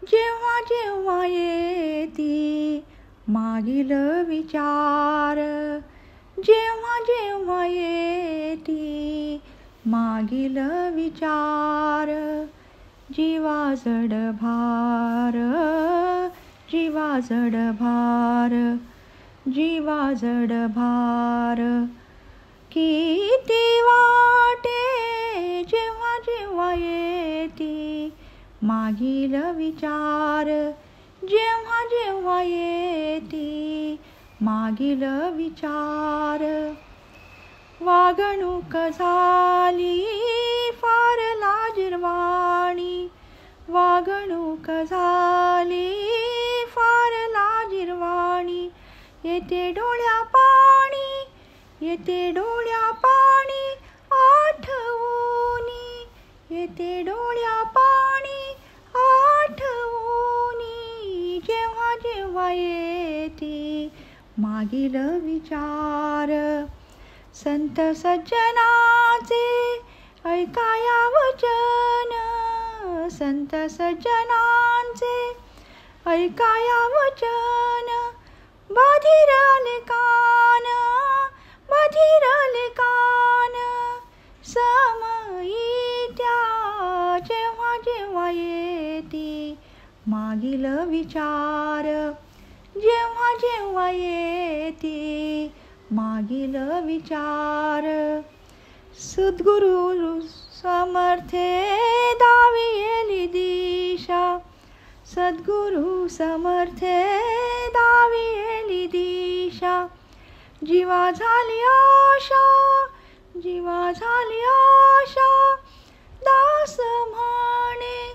जेव्हा जेव्हा येती मागील विचार, जेव्हा जेव्हा येती मागील विचार, जीवा जड भार, जीवा जड भार, जीवा जड भार. किती वाटे जेव्हा जेव्हा येती मागील विचार, जेव्हा जेव्हा येती मागील विचार. वागणूक झाली फार लाजिरवाणी, वागणूक झाली फार लाजिरवाणी. येते डोळ्या पाणी, येते डोळ्या पाणी आठवूनी, येते डोळ्या पाणी आठवूनी. जेव्हा जेव्हा येती मागील विचार, संत सज्जनाचे ऐकाया वचन, संत सज्जनांचे ऐकाया वचन. बधिरले कान, बधिरले कान समईत्या, जेव्हा जेव्हा येती मागील विचार, जेव्हा जेव्हा येती मागील विचार. सद्गुरु समर्थे दावियेली दिशा, सद्गुरु समर्थे दावियेली दिशा. जीवा झाली आशा, जीवा झाली आशा दास म्हणे,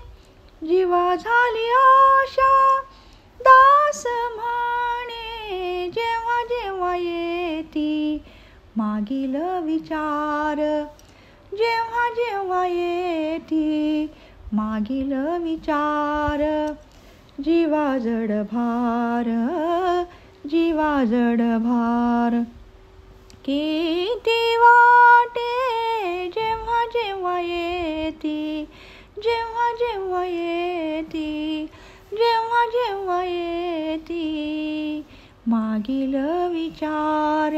जीवा झाली आशा दास म्हणे. जेव्हा जेव्हा येती मागील विचार, जेव्हा जेव्हा येती मागील विचार. जीवा जड भार, जीवा जड भार. किती वाटे जेव्हा जेव्हा येती, जेव्हा जेव्हा येती, जेव्हा जेव्हा येती मागील विचार.